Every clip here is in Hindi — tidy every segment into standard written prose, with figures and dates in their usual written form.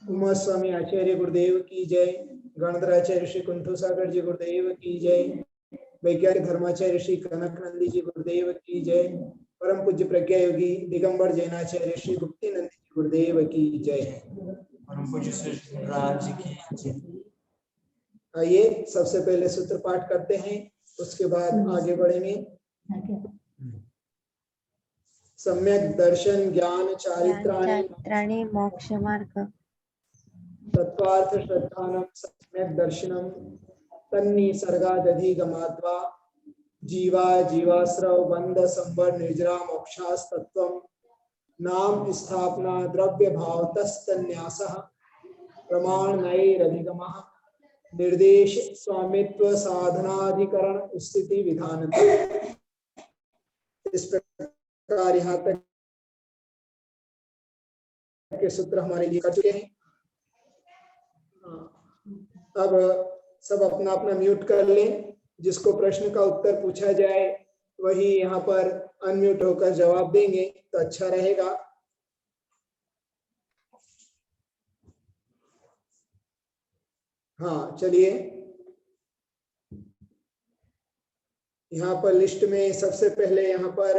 उमा स्वामी आचार्य गुरुदेव की जय। गणधर आचार्य श्री कुंठू सागर जी गुरुदेव की जय। वैज्ञानिक धर्माचार्य श्री कनक नंदी जी गुरुदेव की जय। परम पूज्य प्रज्ञा योगी दिगंबर जैनाचार्य श्री गुप्ती नंदी जी गुरुदेव की जय। परम पूज्य श्री राज जी की जय। आइए सबसे पहले सूत्र पाठ करते हैं, उसके बाद आगे बढ़ेंगे। सम्यक दर्शन ज्ञान चारित्राणि मोक्ष मार्ग तत्वार्थ श्रद्धानं सम्यक दर्शनम तन्निसर्गादधिगमाद्वा जीवा जीवाश्रव बंध संवर निर्जरा मोक्षास्तत्वं नाम स्थापना द्रव्य भावतस्तन्यासः प्रमाण नैरधिगमः निर्देश स्वामित्व साधनाधिकरण स्थिति विधानतः। इस प्रकार यहाँ तक के सूत्र हमारे लिए कर चुके हैं। अब सब अपना अपना म्यूट कर लें। जिसको प्रश्न का उत्तर पूछा जाए वही यहाँ पर अनम्यूट होकर जवाब देंगे तो अच्छा रहेगा। हाँ चलिए, यहाँ पर लिस्ट में सबसे पहले यहाँ पर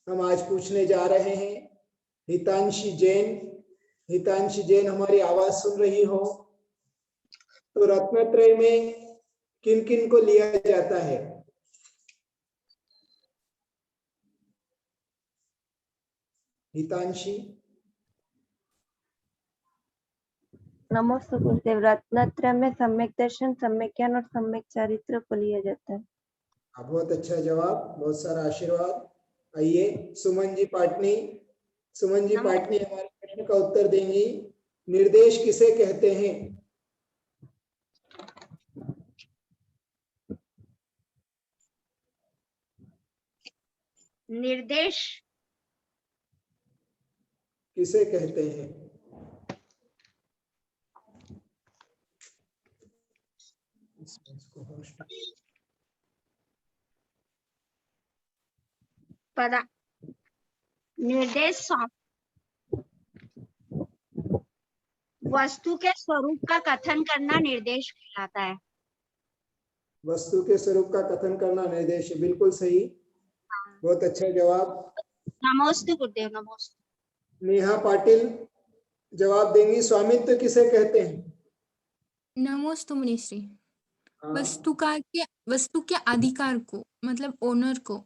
हम आज पूछने जा रहे हैं हितांशी जैन। हितांशी जैन हमारी आवाज सुन रही हो तो रत्नत्रय में किन किन को लिया जाता है? हितांशी। नमस्ते गुरुदेव। रत्नत्रय में सम्यक दर्शन, सम्यक ज्ञान और सम्यक चारित्र को लिया जाता है। बहुत अच्छा जवाब, बहुत सारा आशीर्वाद। आइए सुमन जी पाटनी। सुमन जी पाटनी हमारे प्रश्न का उत्तर देंगी। निर्देश किसे कहते हैं? निर्देश किसे कहते हैं? पदा निर्देश वस्तु के स्वरूप का कथन करना निर्देश कहलाता है। वस्तु के स्वरूप का कथन करना निर्देश, बिल्कुल सही, बहुत अच्छा जवाब। नमोस्तु गुरुदेव। नमोस्तु। नेहा पाटिल जवाब देंगी। स्वामित्व किसे कहते हैं? नमोस्तु मुनिश्री। वस्तु के अधिकार को, मतलब ओनर को।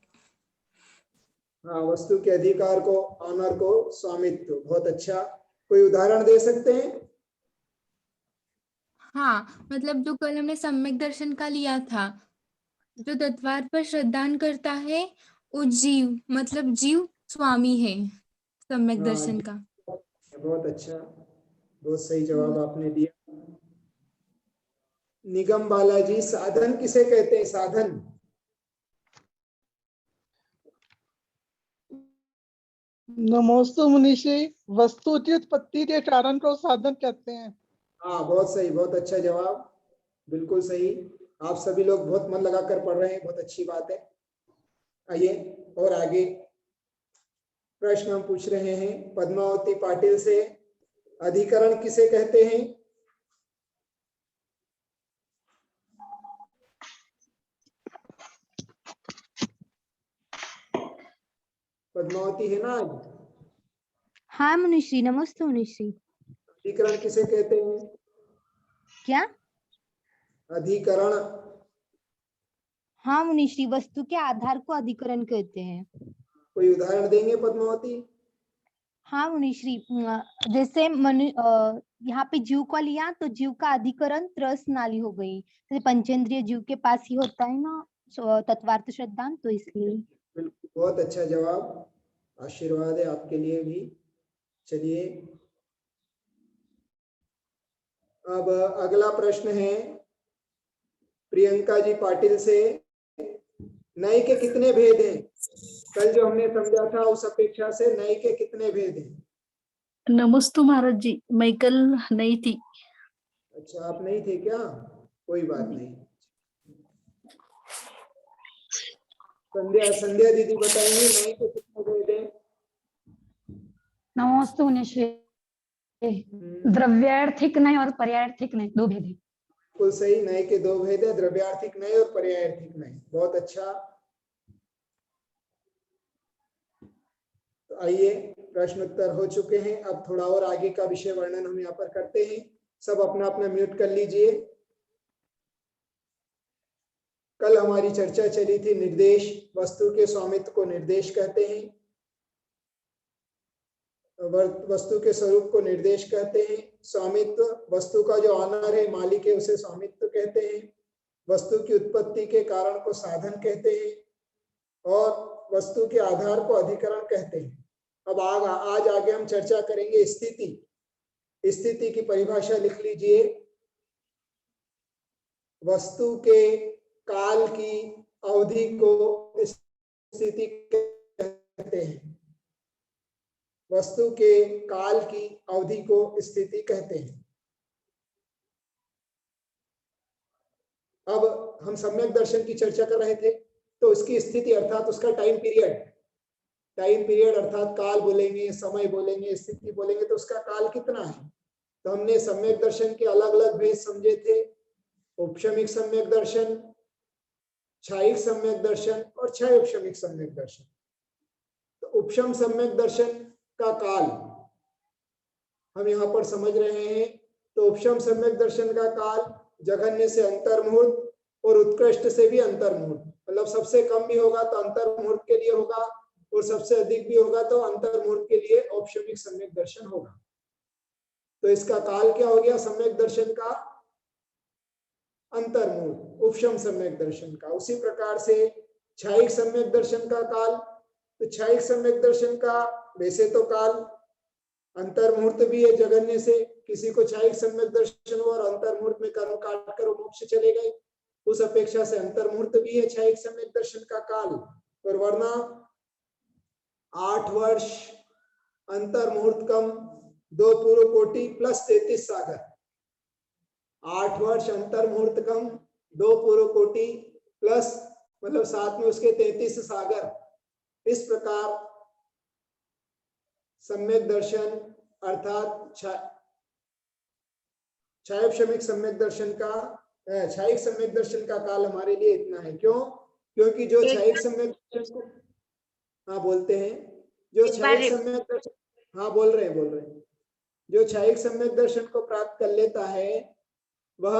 हाँ, वस्तु के अधिकार को, ऑनर को स्वामित्व। बहुत अच्छा। कोई उदाहरण दे सकते हैं? हाँ, मतलब जो कल हमने सम्यक दर्शन का लिया था, जो तत्वार्थ पर श्रद्धान करता है वो जीव, मतलब जीव स्वामी है सम्यक दर्शन का। बहुत अच्छा, बहुत सही जवाब आपने दिया। निगम बालाजी, साधन किसे कहते हैं? साधन। नमोस्तु मुनिषी। वस्तु की उत्पत्ति के कारण को साधन कहते हैं। हाँ बहुत सही, बहुत अच्छा जवाब, बिल्कुल सही। आप सभी लोग बहुत मन लगाकर पढ़ रहे हैं, बहुत अच्छी बात है। आइए और आगे प्रश्न हम पूछ रहे हैं पद्मावती पाटिल से। अधिकरण किसे कहते हैं? पद्मावती है ना आज? हाँ मुनिश्री। नमस्ते मुनिश्री। अधिकरण किसे कहते हैं? क्या? अधिकरण। हाँ मुनिश्री, वस्तु के आधार को अधिकरण कहते हैं। कोई उदाहरण देंगे पद्मावती? हाँ मुनिश्री, जैसे यहाँ पे जीव को लिया तो जीव का अधिकरण त्रस नाली हो गई। जैसे पंचेंद्रिय जीव के पास ही होता है ना तत्वार्थ श्रद्धान, तो इसलिए। बिल्कुल, बहुत अच्छा जवाब, आशीर्वाद है आपके लिए भी। चलिए अब अगला प्रश्न है प्रियंका जी पाटिल से। नई के कितने भेद हैं? कल जो हमने समझा था उस अपेक्षा से नई के कितने भेद हैं? नमस्ते महाराज जी, मैं कल नहीं थी। अच्छा, आप नहीं थे क्या? कोई बात नहीं। संध्या दीदी बताएंगे नई के कितने भेद हैं? नमोस्तु मुनिश्री। द्रव्यार्थिक नय और पर्यायार्थिक नय दो भेद है। बिल्कुल सही, नय के दो भेद है, द्रव्यार्थिक नय और पर्यायार्थिक नय। बहुत अच्छा। तो आइए, प्रश्न उत्तर हो चुके हैं। अब थोड़ा और आगे का विषय वर्णन हम यहाँ पर करते हैं। सब अपना अपना म्यूट कर लीजिए। कल हमारी चर्चा चली थी निर्देश, वस्तु के स्वामित्व को निर्देश कहते हैं, वस्तु के स्वरूप को निर्देश कहते हैं। स्वामित्व, वस्तु का जो ऑनर है, मालिक है, उसे स्वामित्व कहते हैं। वस्तु की उत्पत्ति के कारण को साधन कहते हैं और वस्तु के आधार को अधिकरण कहते हैं। अब आज आगे हम चर्चा करेंगे स्थिति। स्थिति की परिभाषा लिख लीजिए। वस्तु के काल की अवधि को स्थिति कहते हैं। वस्तु के काल की अवधि को स्थिति कहते हैं। अब हम सम्यक दर्शन की चर्चा कर रहे थे, तो उसकी स्थिति अर्थात उसका टाइम पीरियड अर्थात काल बोलेंगे, समय बोलेंगे, स्थिति बोलेंगे, तो उसका काल कितना है। तो हमने सम्यक दर्शन के अलग अलग भेद समझे थे। उपशमिक सम्यक दर्शन, क्षायिक सम्यक दर्शन और क्षय उपशमिक सम्यक दर्शन। तो उपशम सम्यक दर्शन का काल हम यहाँ पर समझ रहे हैं। तो उपशम सम्यक दर्शन का काल जघन्य से अंतर्मुहूर्त और उत्कृष्ट से भी अंतर्मुहूर्त, मतलब सबसे कम भी होगा तो अंतर्मुहूर्त के लिए होगा और सबसे अधिक भी होगा तो अंतर्मुहूर्त के लिए औपशमिक सम्यक दर्शन होगा। तो इसका काल क्या हो गया सम्यक दर्शन का? अंतर्मुहूर्त, उपशम सम्यक दर्शन का। उसी प्रकार से क्षायिक सम्यक दर्शन का काल, तो क्षायिक सम्यक दर्शन का वैसे तो काल अंतर्मुहूर्त भी है जगन्य से, किसी को क्षायिक सम्यक दर्शन हुआ और अंतर्मुहूर्त में कर्म काट कर मोक्ष चले गए, उस अपेक्षा से अंतर्मुहूर्त भी है क्षायिक सम्यक दर्शन का काल। और वरना 8 वर्ष अंतर्मुहूर्त कम 2 पूर्व कोटि प्लस 33 सागर। 8 वर्ष अंतर्मुहूर्त कम 2 पूर्व कोटि प्लस मतलब साथ में उसके 33 सागर। इस प्रकार सम्यक दर्शन अर्थात क्षायोपशमिक सम्यक दर्शन का, क्षायिक सम्यक दर्शन का काल हमारे लिए इतना है। क्यों? क्योंकि जो क्षायिक सम्यक दर्शन को, हाँ बोलते हैं, जो क्षायिक सम्यक दर्शन, हाँ बोल रहे हैं, जो क्षायिक सम्यक दर्शन को प्राप्त कर लेता है वह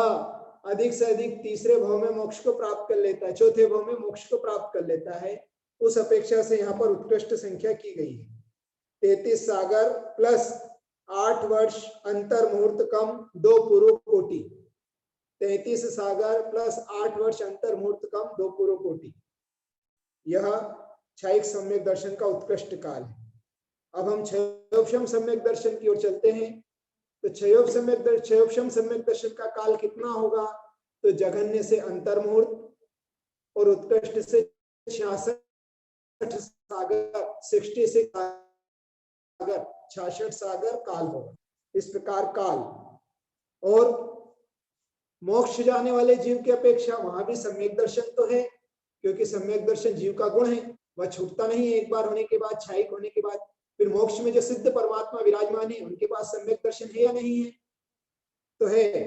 अधिक से अधिक तीसरे भाव में मोक्ष को प्राप्त कर लेता है, चौथे भाव में मोक्ष को प्राप्त कर लेता है। उस अपेक्षा से यहाँ पर उत्कृष्ट संख्या की गई है। 33 सागर प्लस 8 वर्ष अंतर्मुहूर्त कम 2 पूर्व कोटि। 33 सागर प्लस 8 वर्ष अंतर्मुहूर्त कम 2 पूर्व कोटि, यह क्षायिक सम्यक दर्शन का उत्कृष्ट काल है। अब हम क्षयोपशम सम्यक दर्शन की ओर चलते हैं। तो क्षयोपशम सम्यक दर्शन का काल कितना होगा? तो जघन्य से अंतर्मुहूर्त और उत्कृष्ट से 66 सागर, 66 सागर, 66 सागर काल होगा। इस प्रकार काल। और मोक्ष जाने वाले जीव की अपेक्षा वहां भी सम्यक दर्शन तो है, क्योंकि सम्यक दर्शन जीव का गुण है, वह छूटता नहीं है। एक बार होने के बाद, क्षायिक होने के बाद फिर मोक्ष में जो सिद्ध परमात्मा विराजमान है उनके पास सम्यक दर्शन है या नहीं है? तो है।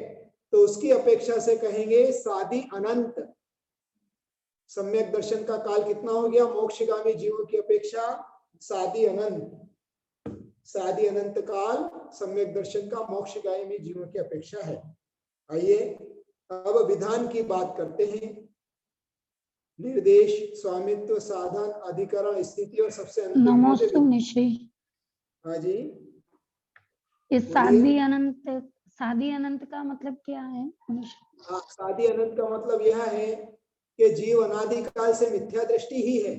तो उसकी अपेक्षा से कहेंगे साधि अनंत सम्यक दर्शन का काल कितना हो गया मोक्षगामी जीवों की अपेक्षा? साधि अनंत काल सम्यक दर्शन का मोक्षगामी जीवों की अपेक्षा है। आइए अब विधान की बात करते हैं। निर्देश, स्वामित्व, साधन, अधिकरण, स्थिति और सबसे अंतिम नमोस्तु मुनिश्री। हाँ जी, इस साधी अनंत का मतलब क्या है? हाँ, साधी अनंत का मतलब यह है कि जीव अनादिकाल से मिथ्या दृष्टि ही है,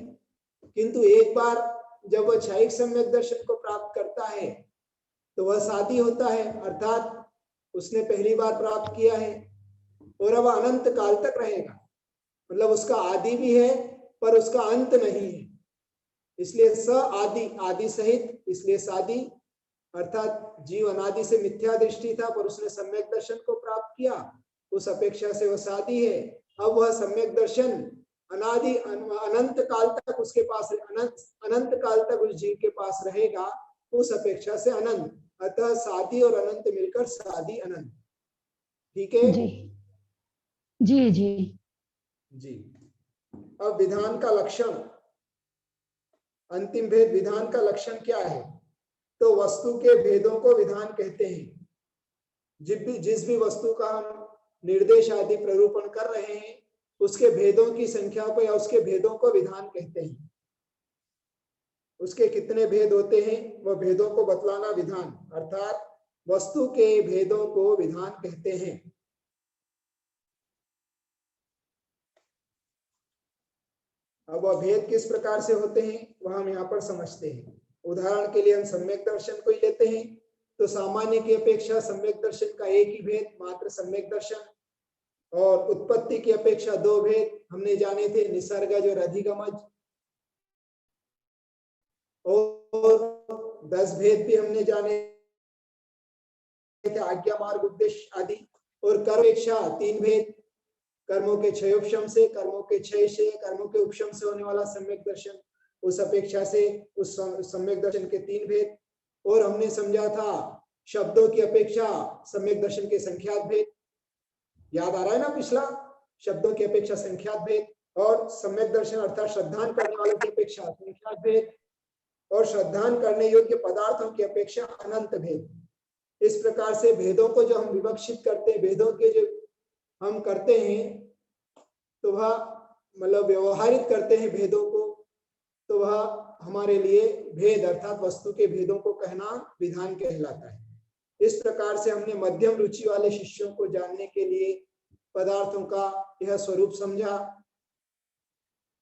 किंतु एक बार जब वह क्षायिक सम्यक दर्शन को प्राप्त करता है तो वह साधी होता है, अर्थात उसने पहली बार प्राप्त किया है और अब अनंत काल तक रहेगा। मतलब उसका आदि भी है पर उसका अंत नहीं है, इसलिए स आदि, आदि सहित, इसलिए साधी। अर्थात जीव अनादि से मिथ्या दृष्टि था पर उसने सम्यक दर्शन को प्राप्त किया, उस अपेक्षा से वह साधी है। अब वह सम्यक दर्शन अनादि अनंत काल तक उसके पास, अनंत काल तक उस जीव के पास रहेगा उस अपेक्षा से अनंत, अतः सादी और अनंत मिलकर सादी अनंत। ठीक है जी जी जी जी। अब विधान का लक्षण, अंतिम भेद विधान का लक्षण क्या है? तो वस्तु के भेदों को विधान कहते हैं। जिस भी वस्तु का हम निर्देश आदि प्ररूपण कर रहे हैं उसके भेदों की संख्या को या उसके भेदों को विधान कहते हैं। उसके कितने भेद होते हैं वह भेदों को बतलाना विधान, अर्थात वस्तु के भेदों को विधान कहते हैं। अब वह भेद किस प्रकार से होते हैं वह हम यहाँ पर समझते हैं। उदाहरण के लिए हम सम्यक दर्शन को ही लेते हैं तो सामान्य की अपेक्षा सम्यक दर्शन का एक ही भेद मात्र सम्यक दर्शन, और उत्पत्ति की अपेक्षा दो भेद हमने जाने थे, निसर्गज और अधिगमज, और 10 भेद भी हमने जाने थे, आज्ञा मार्ग उद्देश्य आदि, और कर्मेक्षा 3 भेद, कर्मों के क्षय उपशम से, कर्मों के क्षय से, कर्मों के उपशम से होने वाला सम्यक दर्शन, उस अपेक्षा से उस सम्यक दर्शन के 3 भेद। और हमने समझा था शब्दों की अपेक्षा सम्यक दर्शन के संख्यात भेद, याद आ रहा है ना पिछला, शब्दों की अपेक्षा संख्यात भेद, और सम्यक दर्शन अर्थात श्रद्धान करने वालों की अपेक्षा संख्यात भेद, और श्रद्धान करने योग्य पदार्थों की अपेक्षा अनंत भेद। इस प्रकार से भेदों को जो हम विवक्षित करते हैं, भेदों के जो हम करते हैं तो वह मतलब व्यवहारित करते हैं भेदों को, तो वह हमारे लिए भेद अर्थात वस्तु के भेदों को कहना विधान कहलाता है। इस प्रकार से हमने मध्यम रुचि वाले शिष्यों को जानने के लिए पदार्थों का यह स्वरूप समझा।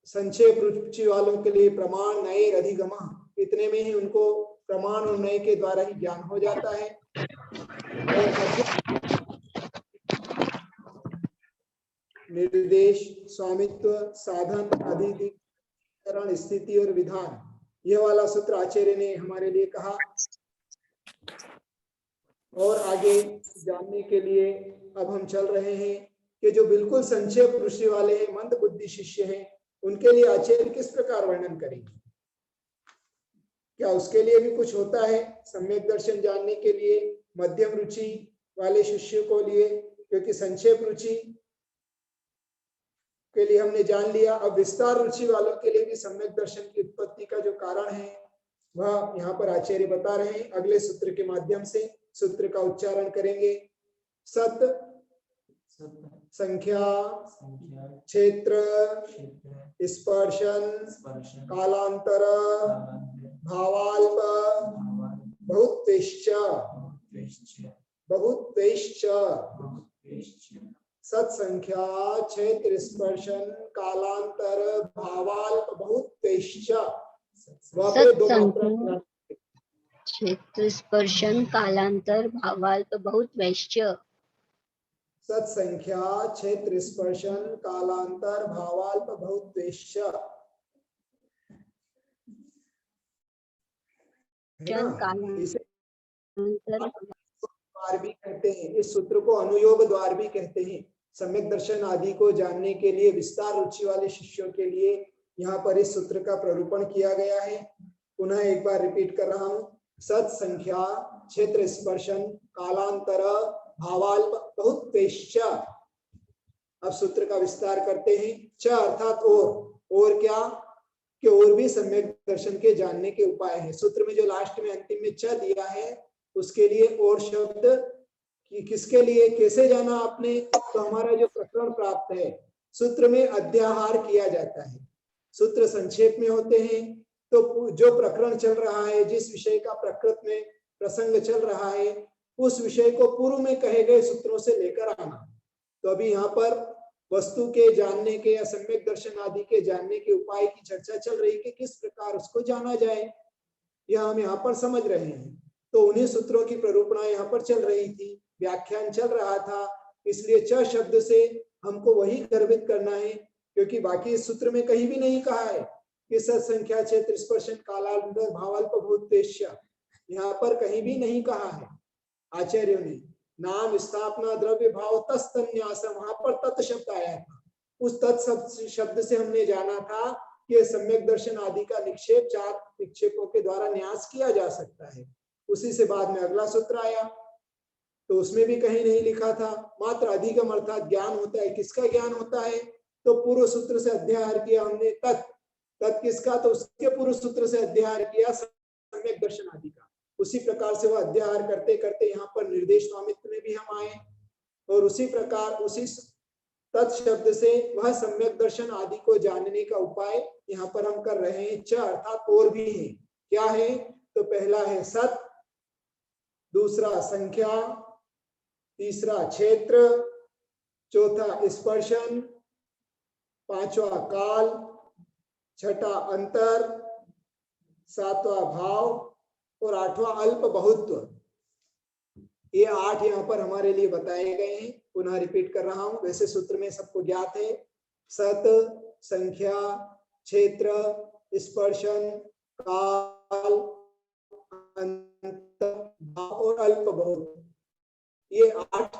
संक्षेप रुचि वालों के लिए प्रमाण, नए, अधिगमा, इतने में ही उनको प्रमाण और नए के द्वारा ही ज्ञान हो जाता है। निर्देश, स्वामित्व, साधन, अधिकरण, स्थिति और विधान, यह वाला सूत्र आचार्य ने हमारे लिए कहा। और आगे जानने के लिए अब हम चल रहे हैं कि जो बिल्कुल संक्षेप रुचि वाले हैं, मंद बुद्धि शिष्य हैं, उनके लिए आचार्य किस प्रकार वर्णन करेंगे? क्या उसके लिए भी कुछ होता है सम्यक दर्शन जानने के लिए मध्यम रुचि वाले शिष्य को लिए? क्योंकि संक्षेप रुचि के लिए हमने जान लिया, अब विस्तार रुचि वालों के लिए भी सम्यक दर्शन की उत्पत्ति का जो कारण है वह यहाँ पर आचार्य बता रहे हैं। अगले सूत्र के माध्यम से सूत्र का उच्चारण करेंगे। सत संख्या, क्षेत्र, स्पर्शन, कालांतर, भावाल्प, बहुत्वेश्च, बहुत्वेश्च, सत्संख्या, क्षेत्र, स्पर्शन, कालांतर, भावाल्प, बहुत्वेश्च। सत्संख्या, क्षेत्र, स्पर्शन, कालांतर, भावाल्प, बहुत्वेश्च। सत्संख्या, क्षेत्र, स्पर्शन, कालांतर, भावाल्प, बहुत्वेश्च। इसे द्वार भी कहते हैं, इस सूत्र को अनुयोग द्वार भी कहते हैं। सम्यक दर्शन आदि को जानने के लिए विस्तार रुचि वाले शिष्यों के लिए यहाँ पर इस सूत्र का प्ररूपण किया गया है। पुनः एक बार रिपीट कर रहा हूँ। सत संख्या, क्षेत्र, स्पर्शन, कालांतर, भावाल्प, बहुत्वेश्च। अब सूत्र का विस्तार करते हैं। च अर्थात और क्या कि और भी सम्यक दर्शन के जानने के उपाय है। सूत्र में जो लास्ट में अंतिम में च दिया है उसके लिए और शब्द कि किसके लिए, कैसे जाना आपने, तो हमारा जो प्रकरण प्राप्त है सूत्र में अध्याहार किया जाता है। सूत्र संक्षेप में होते हैं तो जो प्रकरण चल रहा है, जिस विषय का प्रकृत में प्रसंग चल रहा है, उस विषय को पूर्व में कहे गए सूत्रों से लेकर आना। तो अभी यहाँ पर वस्तु के जानने के या सम्यक दर्शन आदि के जानने के उपाय की चर्चा चल रही कि किस प्रकार उसको जाना जाए, यह हम यहाँ पर समझ रहे हैं। तो उन्हीं सूत्रों की प्ररूपणा यहाँ पर चल रही थी, व्याख्यान चल रहा था, इसलिए च शब्द से हमको वही गर्भित करना है, क्योंकि बाकी इस सूत्र में कहीं भी नहीं कहा है कि सत्संख्या, क्षेत्र, स्पर्शन, कालांतर, भावाल्प, बहुत्वेश्च, यहाँ पर कहीं भी नहीं कहा है आचार्यों ने। नाम, स्थापना, द्रव्य भाव, तत्सन्यास, वहां पर तत् शब्द आया था। उस तत् शब्द से हमने जाना था ये सम्यक दर्शन आदि का निक्षेप 4 निक्षेपों के द्वारा न्यास किया जा सकता है। उसी से बाद में अगला सूत्र आया, तो उसमें भी कहीं नहीं लिखा था मात्र अधिगम अर्थात ज्ञान होता है। किसका ज्ञान होता है? तो पूर्व सूत्र से अध्याहार किया हमने तत् किसका? तो उसके पूर्व सूत्र से अध्याहार किया सम्यक दर्शन आदि का। उसी प्रकार से वह अध्याहार करते करते यहाँ पर निर्देश स्वामित्व में भी हम आए, और उसी प्रकार उसी तत् शब्द से वह सम्यक दर्शन आदि को जानने का उपाय यहाँ पर हम कर रहे हैं। च अर्थात और भी है। क्या है? तो पहला है सत, दूसरा संख्या, तीसरा क्षेत्र, चौथा स्पर्शन, पांचवा काल, छठा अंतर, सातवां भाव और आठवां अल्प बहुत्व। ये 8 यहाँ पर हमारे लिए बताए गए हैं। पुनः रिपीट कर रहा हूं, वैसे सूत्र में सबको ज्ञात है। सत, संख्या, क्षेत्र, स्पर्शन, काल, अंतर, भाव और अल्प बहुत्व, ये 8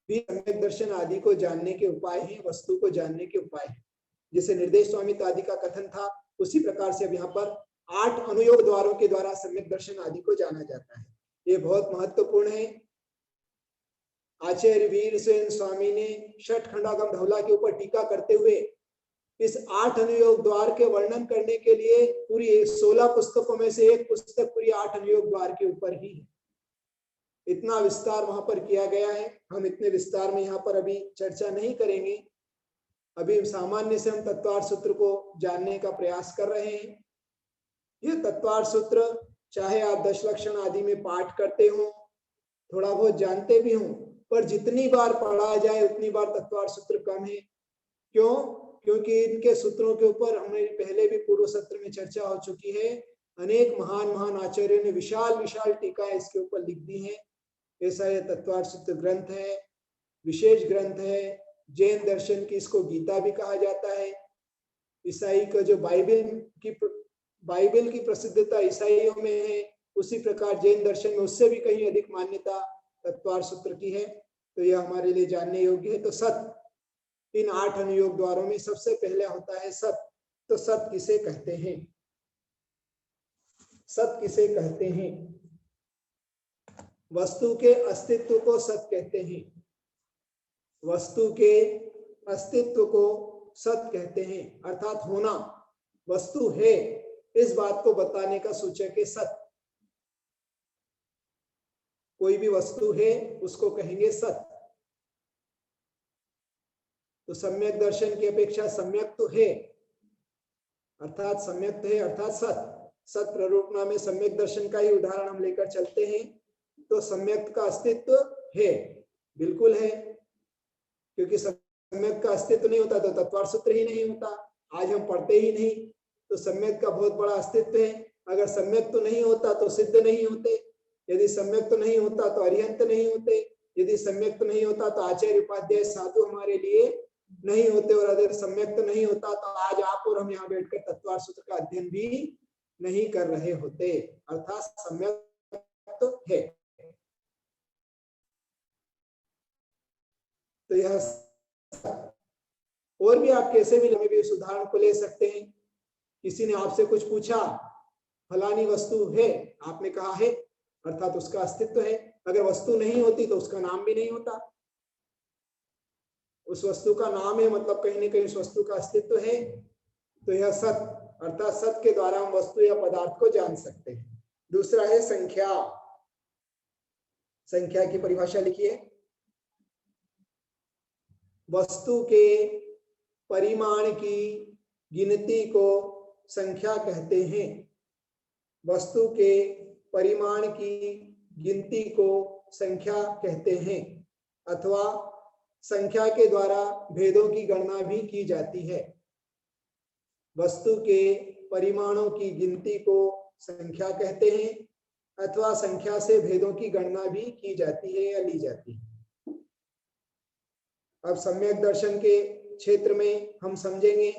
भी सम्यक दर्शन आदि को जानने के उपाय हैं, वस्तु को जानने के उपाय हैं। जैसे निर्देश स्वामित्व आदि का कथन था, उसी प्रकार से अब यहाँ पर 8 अनुयोग द्वारों के द्वारा सम्यक दर्शन आदि को जाना जाता है। ये बहुत महत्वपूर्ण है। आचार्य वीरसेन स्वामी ने षटखंडागम धवला के ऊपर टीका करते हुए इस 8 अनुयोग द्वार के वर्णन करने के लिए पूरी 16 पुस्तकों में से एक पुस्तक पूरी 8 अनुयोग द्वार के ऊपर ही है। इतना विस्तार वहां पर किया गया है। हम इतने विस्तार में यहाँ पर अभी चर्चा नहीं करेंगे। अभी सामान्य से हम तत्वार्थ सूत्र को जानने का प्रयास कर रहे हैं। ये तत्वार्थ सूत्र चाहे आप दशलक्षण आदि में पाठ करते हो, थोड़ा बहुत जानते भी हो, पर जितनी बार पढ़ा जाए उतनी बार तत्वार्थ सूत्र कम है। क्यों? क्योंकि इनके सूत्रों के ऊपर हमें पहले भी पूर्व सत्र में चर्चा हो चुकी है। अनेक महान महान आचार्यों ने विशाल विशाल टीका इसके ऊपर लिख दी है। ऐसा यह तत्वार्थ सूत्र ग्रंथ है, विशेष ग्रंथ है। जैन दर्शन की इसको गीता भी कहा जाता है। ईसाई का जो बाइबल की प्रसिद्धता ईसाइयों में है, उसी प्रकार जैन दर्शन में उससे भी कहीं अधिक मान्यता तत्वार्थ सूत्र की है। तो यह हमारे लिए जानने योग्य है। तो सत, इन 8 अनुयोग द्वारों में सबसे पहले होता है सत। तो सत किसे कहते हैं? सत किसे कहते हैं? वस्तु के अस्तित्व को सत कहते हैं। वस्तु के अस्तित्व को सत कहते हैं, अर्थात होना, वस्तु है इस बात को बताने का सूचक है सत। कोई भी वस्तु है उसको कहेंगे सत। तो सम्यक दर्शन की अपेक्षा सम्यक तो है, अर्थात सम्यक है अर्थात सत। सत प्ररूपणा में सम्यक दर्शन का ही उदाहरण हम लेकर चलते हैं। तो सम्यक का अस्तित्व है, बिल्कुल है, क्योंकि सम्यक का अस्तित्व नहीं होता तो तत्वार्थ सूत्र ही नहीं होता, आज हम पढ़ते ही नहीं। तो सम्यक का बहुत बड़ा अस्तित्व है। अगर सम्यक तो नहीं होता तो सिद्ध नहीं होते, यदि सम्यक तो नहीं होता तो अरिहंत नहीं होते, यदि सम्यक तो नहीं होता तो आचार्य उपाध्याय साधु हमारे लिए नहीं होते, और अगर सम्यक तो नहीं होता तो आज आप और हम यहाँ बैठकर तत्वार्थ सूत्र का अध्ययन भी नहीं कर रहे होते। अर्थात सम्यक तो है। तो यह और भी आप कैसे भी इस उदाहरण को ले सकते हैं। किसी ने आपसे कुछ पूछा, फलानी वस्तु है, आपने कहा है, अर्थात उसका अस्तित्व है। अगर वस्तु नहीं होती तो उसका नाम भी नहीं होता। उस वस्तु का नाम है मतलब कहीं ना कहीं उस वस्तु का अस्तित्व है। तो यह सत, अर्थात सत के द्वारा हम वस्तु या पदार्थ को जान सकते हैं। दूसरा है संख्या। संख्या की परिभाषा लिखिए। वस्तु के परिमाण की गिनती को संख्या कहते हैं। वस्तु के परिमाण की गिनती को संख्या कहते हैं, अथवा संख्या के द्वारा भेदों की गणना भी की जाती है। वस्तु के परिमाणों की गिनती को संख्या कहते हैं, अथवा संख्या से भेदों की गणना भी की जाती है या ली जाती है। अब सम्यक दर्शन के क्षेत्र में हम समझेंगे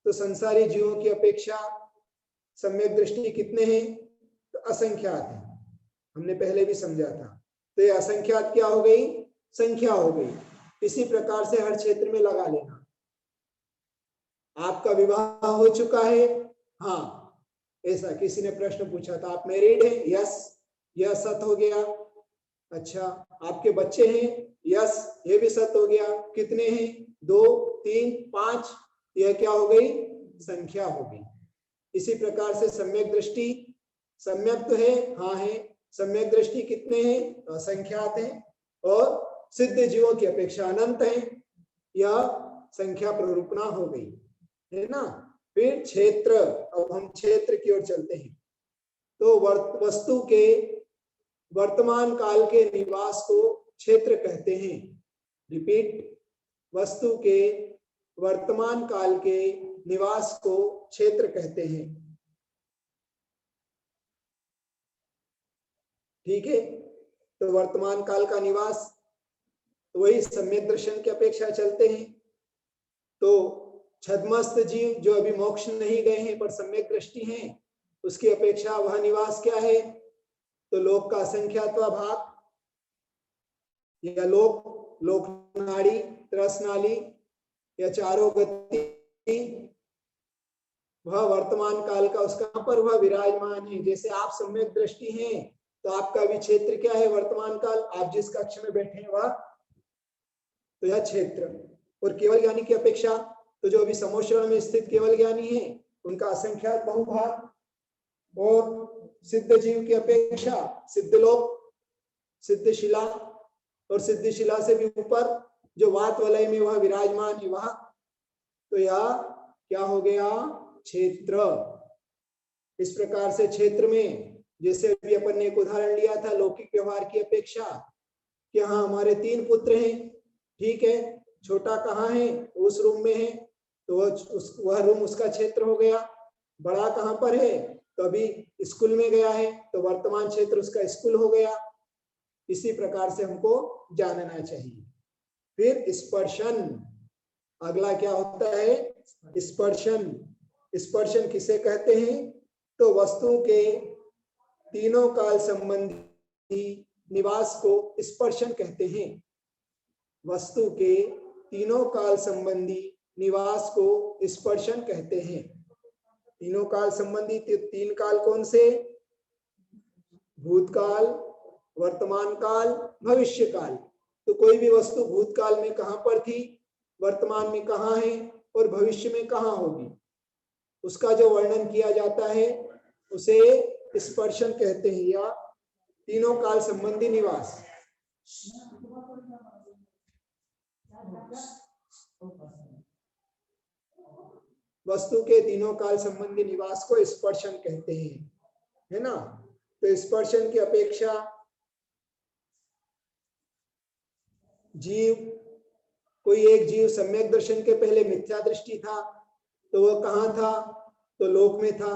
तो संसारी जीवों की अपेक्षा सम्यक दृष्टि कितने हैं? तो असंख्यात है। हमने पहले भी समझा था। तो ये असंख्यात क्या हो गई? संख्या हो गई। इसी प्रकार से हर क्षेत्र में लगा लेना। आपका विवाह हो चुका है? हाँ, ऐसा किसी ने प्रश्न पूछा था। आप मैरिड हैं? यस, यह सत हो गया। अच्छा, आपके बच्चे हैं? यस, ये भी सत हो गया। कितने हैं? 2, 3, 5, यह क्या हो गई? संख्या हो गई। इसी प्रकार से सम्यक दृष्टि, सम्यक तो है, हाँ है। सम्यक दृष्टि कितने हैं? तो असंख्यात हैं, और सिद्ध जीवों की अपेक्षा अनंत है। यह संख्या प्ररूपणा हो गई, है ना। फिर क्षेत्र, अब हम क्षेत्र की ओर चलते हैं। तो वस्तु के वर्तमान काल के निवास को क्षेत्र कहते हैं। रिपीट, वस्तु के वर्तमान काल के निवास को क्षेत्र कहते हैं। ठीक है, तो वर्तमान काल का निवास, तो वही सम्यक दर्शन की अपेक्षा चलते हैं। तो छद्मस्त जीव जो अभी मोक्ष नहीं गए हैं पर सम्यक दृष्टि हैं, उसकी अपेक्षा वह निवास क्या है? तो लोक का असंख्यात्वा भाग, या लोक नाड़ी, त्रस नाली, या चारों गति, वह वर्तमान काल का उसका पर वह विराजमान है। जैसे आप सम्यक दृष्टि हैं तो आपका भी क्षेत्र क्या है? वर्तमान काल। आप जिस कक्ष में बैठे हैं वह, तो यह क्षेत्र। और केवल ज्ञानी की अपेक्षा, तो जो अभी समोश्रण में स्थित केवल ज्ञानी है उनका असंख्यात बहुभाग, और सिद्ध जीव की अपेक्षा सिद्धलोक, सिद्धशिला, और सिद्धशिला से भी ऊपर जो वात वलय में वह विराजमान है वह, तो यह क्या हो गया? क्षेत्र। इस प्रकार से क्षेत्र में, जैसे अभी अपन ने एक उदाहरण लिया था लौकिक व्यवहार की अपेक्षा, कि हाँ हमारे 3 पुत्र हैं, ठीक है, छोटा कहाँ है? उस रूम में है, तो वह रूम उसका क्षेत्र हो गया। बड़ा कहाँ पर है? तो अभी स्कूल में गया है, तो वर्तमान क्षेत्र उसका स्कूल हो गया। इसी प्रकार से हमको जानना चाहिए। फिर स्पर्शन, अगला क्या होता है? स्पर्शन। स्पर्शन किसे कहते हैं? तो वस्तु के तीनों काल संबंधी निवास को स्पर्शन कहते हैं। वस्तु के तीनों काल संबंधी निवास को स्पर्शन कहते हैं। तीनों काल संबंधी 3 काल कौन से? भूतकाल, वर्तमान काल, भविष्य काल। तो कोई भी वस्तु भूतकाल में कहां पर थी, वर्तमान में कहां है, और भविष्य में कहां होगी, उसका जो वर्णन किया जाता है उसे स्पर्शन कहते हैं, या तीनों काल संबंधी निवास। वस्तु के तीनों काल संबंधी निवास को स्पर्शन कहते हैं, है ना। तो स्पर्शन की अपेक्षा जीव, कोई एक जीव सम्यक दर्शन के पहले मिथ्या दृष्टि था, तो वह कहाँ था? तो लोक में था।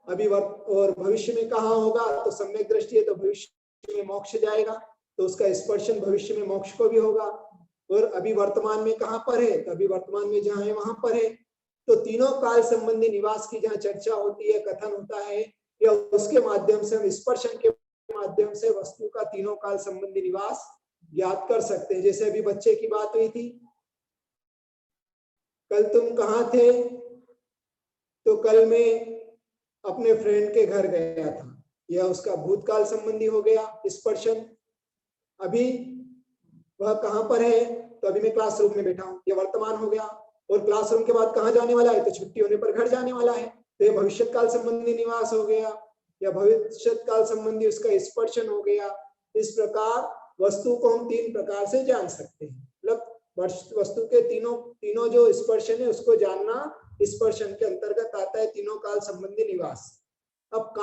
अभी और भविष्य में कहाँ होगा? तो सम्यक दृष्टि है तो भविष्य में मोक्ष जाएगा, तो उसका स्पर्शन भविष्य में मोक्ष को भी होगा। और अभी वर्तमान में कहाँ पर है? तो अभी वर्तमान में जहाँ है वहां पर है। तो तीनों काल संबंधी निवास की जहाँ चर्चा होती है, कथन होता है, या उसके माध्यम से हम स्पर्शन के माध्यम से वस्तु का तीनों काल संबंधी निवास ज्ञात कर सकते हैं। जैसे अभी बच्चे की बात हुई थी, कल तुम कहाँ थे? तो कल मैं अपने फ्रेंड के घर गया था, यह उसका भूतकाल संबंधी हो गया स्पर्शन। अभी वह कहां पर है? तो अभी मैं क्लासरूम में बैठा हूं, यह वर्तमान हो गया। और क्लासरूम के बाद कहां जाने वाला है? तो छुट्टी होने पर घर जाने वाला है, तो यह भविष्य काल संबंधी निवास हो गया, या भविष्य काल संबंधी उसका स्पर्शन हो गया। इस प्रकार वस्तु को हम 3 प्रकार से जान सकते हैं। मतलब वस्तु के तीनों जो स्पर्शन है उसको जानना स्पर्शन के अंतर्गत आता है, तीनों काल संबंधी निवास। अब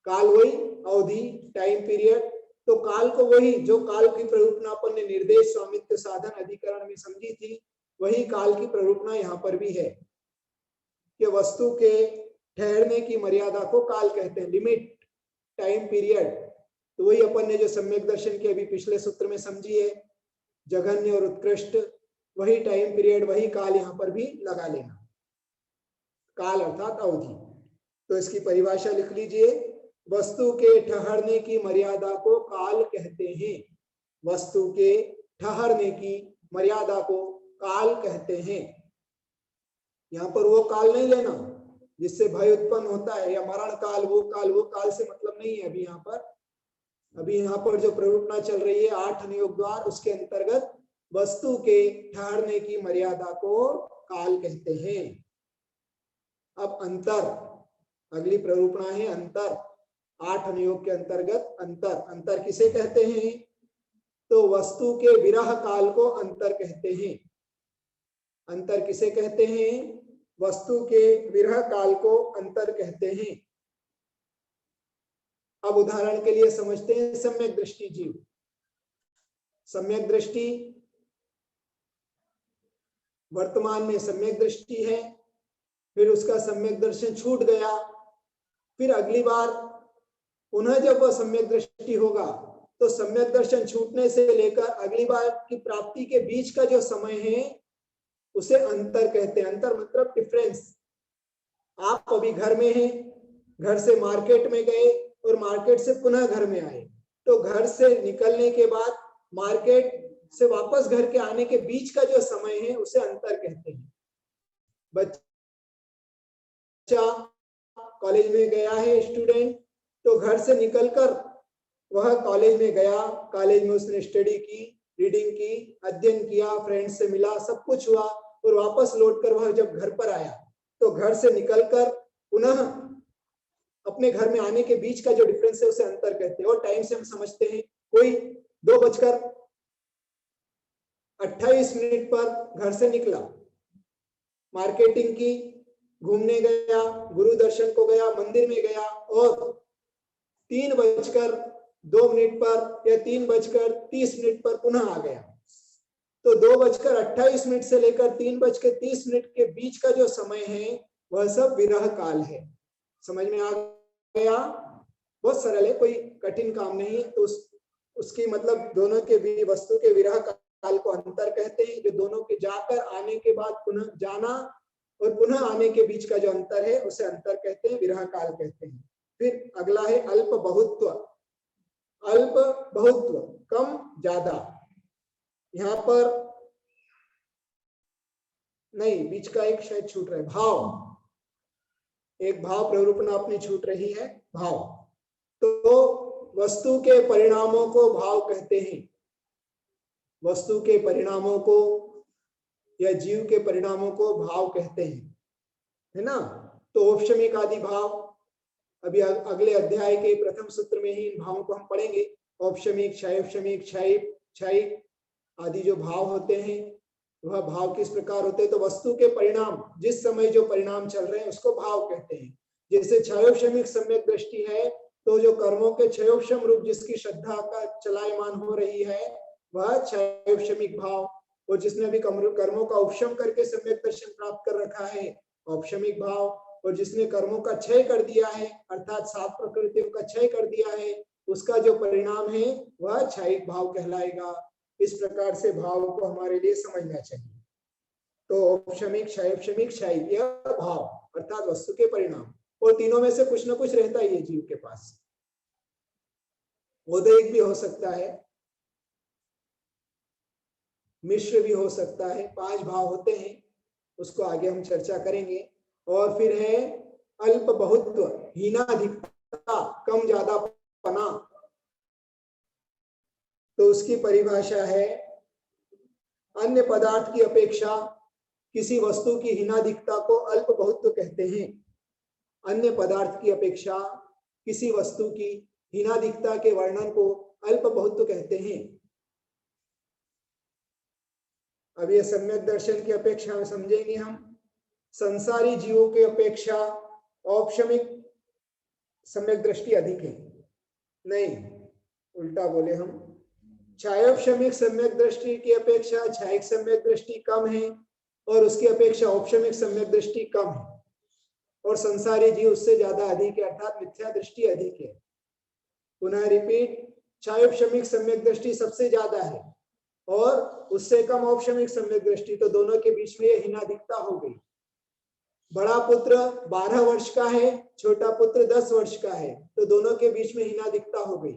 काल वही अवधि, टाइम पीरियड। तो काल को वही जो काल की प्ररूपणा अपन ने निर्देश, स्वामित्व, साधन, अधिकरण में समझी थी, वही काल की प्ररूपणा यहाँ पर भी है, कि वस्तु के ठहरने की मर्यादा को काल कहते हैं, लिमिट, टाइम पीरियड। तो वही अपन ने जो सम्यक दर्शन के अभी पिछले सूत्र में समझी है, जघन्य और उत्कृष्ट, वही टाइम पीरियड, वही काल यहाँ पर भी लगा लेना, काल अर्थात अवधि। तो इसकी परिभाषा लिख लीजिए, वस्तु के ठहरने की मर्यादा को काल कहते हैं। वस्तु के ठहरने की मर्यादा को काल कहते हैं। यहाँ पर वो काल नहीं लेना जिससे भय उत्पन्न होता है, या मरण काल, वो काल से मतलब नहीं है। अभी यहाँ पर जो प्ररूपणा चल रही है 8 नियोग द्वार, उसके अंतर्गत वस्तु के ठहरने की मर्यादा को काल कहते हैं। अब अंतर, अगली प्ररूपणा है अंतर। 8 नियोग के अंतर्गत अंतर किसे कहते हैं? तो वस्तु के विरह काल को अंतर कहते हैं। अंतर किसे कहते हैं? वस्तु के विरह काल को अंतर कहते हैं। अब उदाहरण के लिए समझते हैं सम्यक दृष्टि जीव। सम्यक दृष्टि वर्तमान में सम्यक दृष्टि है, फिर उसका सम्यक दर्शन छूट गया, फिर अगली बार पुनः जब वह सम्यक दृष्टि होगा तो सम्यक दर्शन छूटने से लेकर अगली बार की प्राप्ति के बीच का जो समय है उसे अंतर कहते हैं। अंतर मतलब डिफरेंस। आप अभी घर में हैं, घर से मार्केट में गए और मार्केट से पुनः घर में आए, तो घर से निकलने के बाद मार्केट से वापस घर के आने के बीच का जो समय है उसे अंतर कहते हैं। बच्चा कॉलेज में गया है, स्टूडेंट, तो घर से निकलकर वह कॉलेज में गया, कॉलेज में उसने स्टडी की, रीडिंग की, अध्ययन किया, फ्रेंड्स से मिला, सब कुछ हुआ, और वापस लौटकर वह जब घर पर आया तो घर से निकलकर पुनः अपने घर में आने के बीच का जो डिफरेंस है उसे अंतर कहते हैं। और टाइम से हम समझते हैं, कोई 2:28 पर घर से निकला, मार्केटिंग की, घूमने गया, गुरु दर्शन को गया, मंदिर में गया, और 3:02 पर या 3:30 पर पुनः आ गया। तो 2:28 से लेकर 3:30 के बीच का जो समय है वह सब विरह काल है। समझ में आ गया? बहुत सरल है, कोई कठिन काम नहीं। तो उसकी मतलब दोनों के भी वस्तु के विरह काल को अंतर कहते हैं। जो दोनों के जाकर आने के बाद पुनः जाना और पुनः आने के बीच का जो अंतर है उसे अंतर कहते हैं, विरह काल कहते हैं। फिर अगला है अल्प बहुत्व। अल्प बहुत्व, कम ज्यादा। यहाँ पर नहीं, बीच का एक शायद छूट रहा है, भाव। एक भाव प्ररूपणा अपनी छूट रही है, भाव। तो वस्तु के परिणामों को भाव कहते हैं। वस्तु के परिणामों को या जीव के परिणामों को भाव कहते हैं, है ना। तो औपशमिक आदि भाव, अभी अगले अध्याय के प्रथम सूत्र में ही इन भावों को हम पढ़ेंगे। औपशमिक, क्षयोपशमिक, क्षयिक आदि जो भाव होते हैं वह भाव किस प्रकार होते हैं? तो वस्तु के परिणाम, जिस समय जो परिणाम चल रहे हैं उसको भाव कहते हैं। जैसे क्षयोपशमिक सम्यक दृष्टि है, तो जो कर्मों के क्षयोपशम रूप जिसकी श्रद्धा का चलायमान हो रही है वह क्षयोपशमिक भाव, और जिसने अभी कर्मों का उपशम करके सम्यक दर्शन प्राप्त कर रखा है औपशमिक भाव, और जिसने कर्मों का क्षय कर दिया है अर्थात 7 प्रकृतियों का क्षय कर दिया है उसका जो परिणाम है वह क्षयिक भाव कहलाएगा। इस प्रकार से भाव को हमारे लिए समझना चाहिए। तो औपशमिक, क्षयोपशमिक, क्षयिक, यह भाव अर्थात वस्तु के परिणाम। और तीनों में से कुछ न कुछ रहता ही है जीव के पास। उदयिक भी हो सकता है, मिश्र भी हो सकता है। 5 भाव होते हैं, उसको आगे हम चर्चा करेंगे। और फिर है अल्प बहुत्व, हीनाधिकता, कम ज्यादा पना। तो उसकी परिभाषा है, अन्य पदार्थ की अपेक्षा किसी वस्तु की हीनाधिकता को अल्प बहुत्व कहते हैं। अन्य पदार्थ की अपेक्षा किसी वस्तु की हीनाधिकता के वर्णन को अल्प बहुत्व कहते हैं। अब ये सम्यक दर्शन की अपेक्षा में समझेंगे हम। संसारी जीवों की अपेक्षा औपशमिक सम्यक दृष्टि अधिक है। नहीं, उल्टा बोले हम, क्षयोपशमिक सम्यक दृष्टि की अपेक्षा क्षयिक सम्यक दृष्टि कम है, और उसकी अपेक्षा औपशमिक सम्यक दृष्टि कम है, और संसारी जीव उससे ज्यादा अधिक है अर्थात मिथ्या दृष्टि अधिक है। पुनः रिपीट, क्षयोपशमिक सम्यक दृष्टि सबसे ज्यादा है और उससे कम औपशमिक सम्यक दृष्टि, तो दोनों के बीच में यह हीनाधिकता हो गई। बड़ा पुत्र 12 वर्ष का है, छोटा पुत्र 10 वर्ष का है, तो दोनों के बीच में हीनाधिकता हो गई।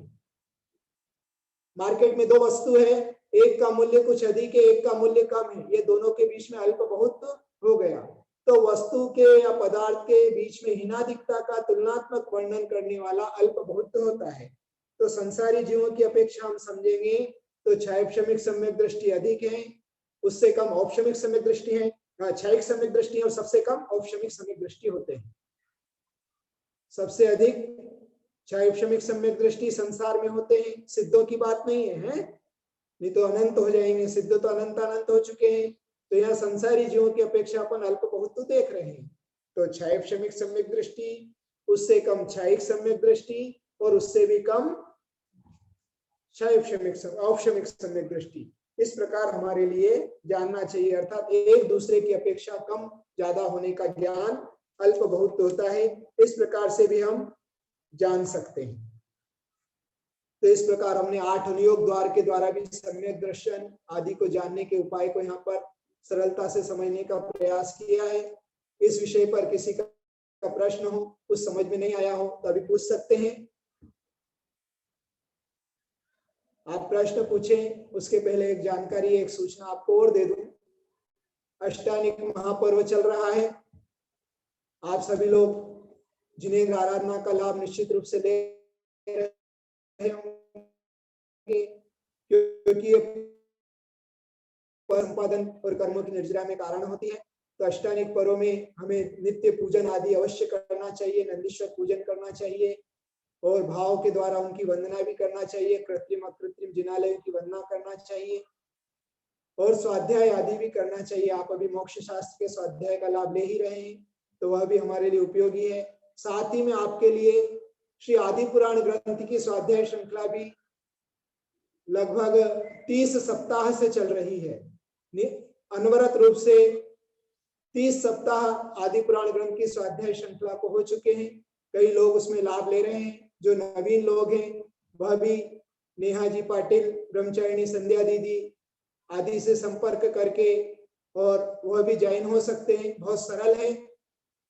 मार्केट में 2 वस्तु है, एक का मूल्य कुछ अधिक है, एक का मूल्य कम है, ये दोनों के बीच में अल्प बहुत हो गया। तो वस्तु के या पदार्थ के बीच में हीनाधिकता का तुलनात्मक वर्णन करने वाला अल्प बहुत होता है। तो संसारी जीवों की अपेक्षा हम समझेंगे तो क्षैक्षमिक सम्यक दृष्टि अधिक है, उससे कम औपशमिक सम्यक दृष्टि है, क्षैक सम्यक दृष्टि है, और सबसे कम औपशमिक सम्यक दृष्टि होते हैं। सबसे अधिक क्षैक्षमिक सम्यक दृष्टि संसार में होते हैं, सिद्धों की बात नहीं है, नहीं तो अनंत हो जाएंगे, सिद्ध तो अनंत अनंत हो चुके हैं। तो यहाँ संसारी जीवों की अपेक्षा अपन अल्प बहुत तो देख रहे हैं। तो क्षैक्षमिक सम्यक दृष्टि, उससे कम क्षैक सम्यक दृष्टि, और उससे भी कम औपशमिक सम्यक दृष्टि। इस प्रकार हमारे लिए जानना चाहिए, अर्थात एक दूसरे की अपेक्षा कम ज्यादा होने का ज्ञान अल्प बहुत होता है। इस प्रकार से भी हम जान सकते हैं। तो इस प्रकार हमने 8 अनुयोग द्वार के द्वारा भी सम्यक दर्शन आदि को जानने के उपाय को यहाँ पर सरलता से समझने का प्रयास किया है। इस विषय पर किसी का प्रश्न हो, कुछ समझ में नहीं आया हो तो अभी पूछ सकते हैं। आप प्रश्न पूछें, उसके पहले एक जानकारी, एक सूचना आपको और दे दूं। अष्टानिक महापर्व चल रहा है। आप सभी लोग जिनेंद्र आराधना का लाभ निश्चित रूप से ले रहे होंगे, क्योंकि संपादन और कर्मों की निर्जरा में कारण होती है। तो अष्टानिक पर्व में हमें नित्य पूजन आदि अवश्य करना चाहिए, नंदीश्वर पूजन करना चाहिए, और भाव के द्वारा उनकी वंदना भी करना चाहिए, कृत्रिम अकृत्रिम जिनालयों की वंदना करना चाहिए, और स्वाध्याय आदि भी करना चाहिए। आप अभी मोक्ष शास्त्र के स्वाध्याय का लाभ ले ही रहे हैं, तो वह भी हमारे लिए उपयोगी है। साथ ही में आपके लिए श्री आदि पुराण ग्रंथ की स्वाध्याय श्रृंखला भी लगभग 30 सप्ताह से चल रही है। अनवरत रूप से 30 सप्ताह आदि पुराण ग्रंथ की स्वाध्याय श्रृंखला को हो चुके हैं। कई लोग उसमें लाभ ले रहे हैं। जो नवीन लोग हैं वह भी नेहा जी पाटिल, ब्रह्मचारिणी संध्या दीदी आदि से संपर्क करके और वह भी ज्वाइन हो सकते हैं। बहुत सरल है।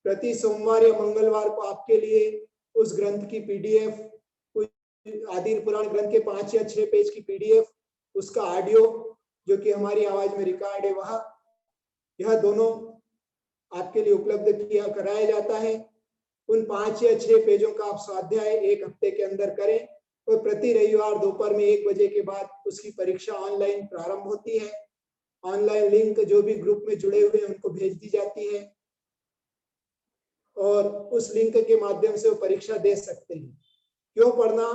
प्रति सोमवार या मंगलवार को आपके लिए उस ग्रंथ की पीडीएफ, आदि पुराण ग्रंथ के 5 या 6 पेज की पीडीएफ, उसका ऑडियो जो कि हमारी आवाज में रिकॉर्ड है, यह दोनों आपके लिए उपलब्ध किया कराया जाता है। उन 5 या 6 पेजों का आप स्वाध्याय 1 हफ्ते के अंदर करें, और प्रति रविवार दोपहर में 1 बजे के बाद उसकी परीक्षा ऑनलाइन प्रारंभ होती है। ऑनलाइन लिंक जो भी ग्रुप में जुड़े हुए हैं उनको भेज दी जाती है, और उस लिंक के माध्यम से वो परीक्षा दे सकते हैं। क्यों पढ़ना?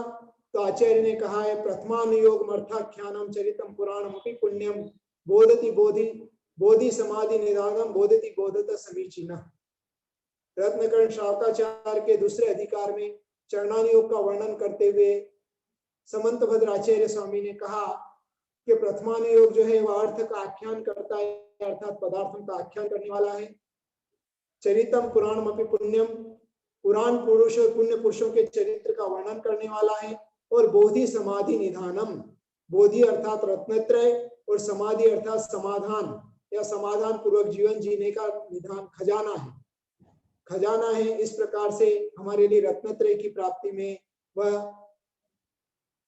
तो आचार्य ने कहा है, प्रथमानुयोग मर्थाख्यानम चरितम पुराणम अपि पुण्यम बोधति बोधि समाधि निदानम बोधति बोधत समीचीनः। रत्नकर्ण शावकाचार्य के दूसरे अधिकार में चरणानुयोग का वर्णन करते हुए समंत भद्राचार्य स्वामी ने कहा कि प्रथमानुयोग जो है वह अर्थ का आख्यान करता है, अर्थात पदार्थों का आख्यान करने वाला है। चरितम पुराणम अपि पुण्यम, पुराण पुरुष और पुण्य पुरुषों के चरित्र का वर्णन करने वाला है। और बोधि समाधि निधानम, बोधि अर्थात रत्नत्रय और समाधि अर्थात समाधान या समाधान पूर्वक जीवन जीने का निधान, खजाना है, खजाना है। इस प्रकार से हमारे लिए रत्नत्रय की प्राप्ति में वह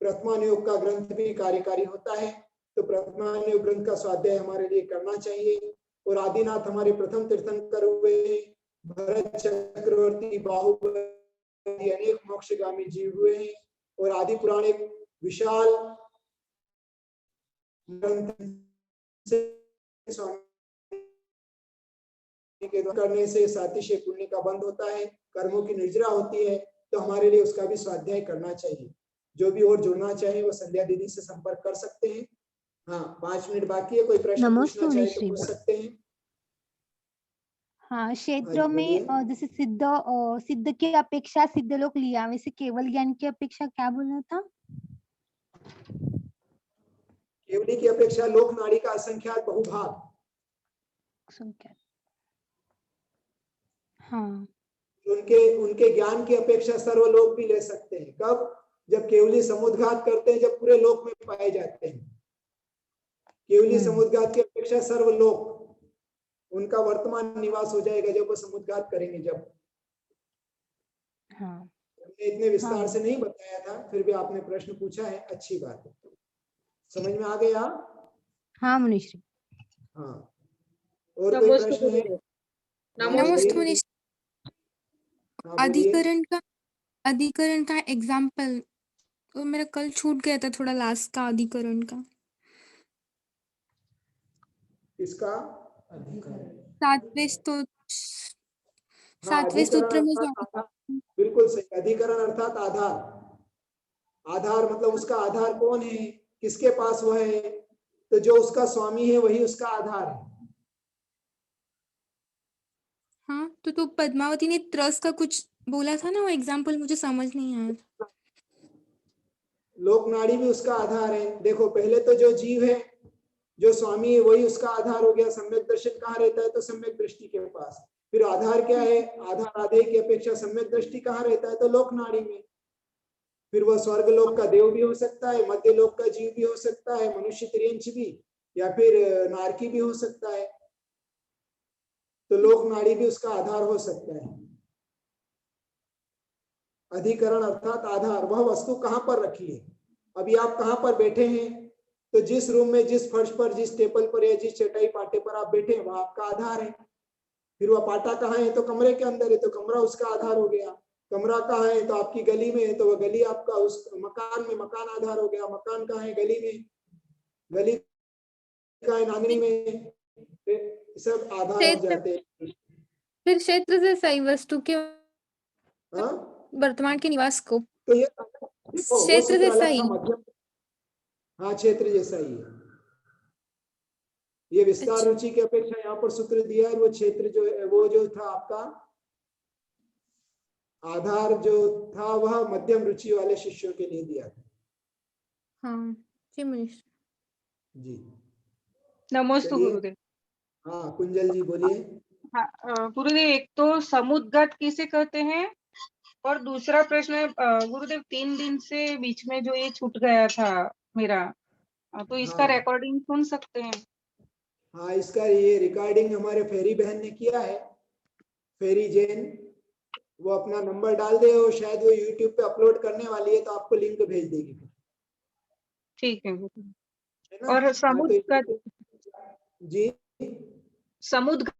प्रथमानुयोग का ग्रंथ भी कार्यकारी होता है। तो प्रथमानुयोग ग्रंथ का स्वाध्याय हमारे लिए करना चाहिए। और आदिनाथ हमारे प्रथम तीर्थंकर हुए हैं, भरत चक्रवर्ती, बाहुबली, अनेक मोक्षगामी जीव हुए हैं। और आदि पुराण एक विशाल ग्रंथ करने से सातिशय पुण्य का बंद होता है, कर्मों की निर्जरा होती है। तो हमारे लिए उसका भी स्वाध्याय करना चाहिए। जो भी और जुड़ना चाहे वो संध्या दीदी से संपर्क कर सकते हैं। हाँ, 5 मिनट बाकी है, कोई प्रश्न पूछना चाहे तो पूछ सकते हैं। हाँ, क्षेत्रों में जैसे सिद्ध की अपेक्षा सिद्ध लोग लिया, वैसे केवल ज्ञान की अपेक्षा क्या बोलना था? केवली की अपेक्षा लोक नाड़ी का असंख्यात बहुभाग। संख्या, हाँ, उनके ज्ञान की अपेक्षा सर्वलोक भी ले सकते हैं। कब? जब केवली समुद्घात करते हैं, जब पूरे लोक में पाए जाते हैं। केवली समुद्घात की अपेक्षा सर्वलोक उनका वर्तमान निवास हो जाएगा जब वो समुद्घात करेंगे। जब हाँ, हमने इतने विस्तार से नहीं बताया था, फिर भी आपने प्रश्न पूछा है, अच्छी बात है। समझ में आ गया? हाँ मुनिश्री। हाँ, और कोई प्रश्न है? नमोस्तु मुनीश्री। हाँ, बोलिए। अधिकरण का एग्जाम्पल मेरा कल छूट गया था थोड़ा, लास्ट का अधिकरण का। इसका सातवें स्तोत्र हाँ, सातवें सूत्र अधिकरण में अर्थात जो आधार, बिल्कुल सही। अधिकरण अर्थात आधार। आधार मतलब उसका आधार कौन है, किसके पास वह है, तो जो उसका स्वामी है वही उसका आधार है। हाँ, तो पद्मावती ने त्रस का कुछ बोला था ना, वो एग्जाम्पल मुझे समझ नहीं आया। लोक नाड़ी भी उसका आधार है। देखो, पहले तो जो जीव है, जो स्वामी है वही उसका आधार हो गया। सम्यक दर्शन कहाँ रहता है, तो सम्यक दृष्टि के पास। फिर आधार क्या है, आधार आधे की अपेक्षा सम्यक दृष्टि कहाँ रहता है, तो लोक नाड़ी में। फिर वह स्वर्ग लोक का देव भी हो सकता है, मध्य लोक का जीव भी हो सकता है, मनुष्य त्रियंश भी, या फिर नारकी भी हो सकता है। तो लोक नाड़ी भी उसका आधार हो सकता है। अधिकरण अर्थात आधार, वह वस्तु कहां पर रखी है। अभी आप कहां पर बैठे हैं, तो जिस रूम में, जिस फर्श पर, जिस टेबल पर या जिस चटाई पाटे पर आप बैठे हैं वह आपका आधार है। फिर वह पाटा कहाँ है, तो कमरे के अंदर है, तो कमरा उसका आधार हो गया। कमरा कहाँ है, तो आपकी गली में है, तो वह गली आपका, उस मकान में मकान आधार हो गया। मकान कहाँ है, गली में। गली कहाँ है, नांगनी में। सब आधार हो क्षेत्र, जाते हैं। फिर क्षेत्र से सही वस्तु के हाँ, वर्तमान के निवास को तो ये देखो, वो क्षेत्र सूत्र से अलग सही। था, मध्यम। हाँ, क्षेत्र जैसा ही है। ये विस्तार अच्छा। रुचि की अपेक्षा यहाँ पर सूत्र दिया है। वो क्षेत्र जो है, वो जो था आपका आधार जो था, वह मध्यम रुचि वाले शिष्यों के लिए दिया था। हाँ जी मनीष। जी, नमोस्तु चलिए। गुरुदेव। हाँ, कुंजल जी बोलिए। हाँ, गुरुदेव, एक तो समुद्गत किसे कहते हैं, और दूसरा प्रश्न है गुरुदेव, 3 दिन से बीच में जो ये छूट गया था मेरा, तो इसका हाँ रिकॉर्डिंग सुन सकते हैं? हाँ, इसका ये रिकॉर्डिंग हमारे फेरी बहन ने किया है, फेरी जैन। वो अपना नंबर डाल दे, और शायद वो यूट्यूब पे अपलोड करने वाली है, तो आपको लिंक भेज देगी। ठीक है गुरुदेव। है ना। और हाँ, तो समुद्गत, जी, समुद्गत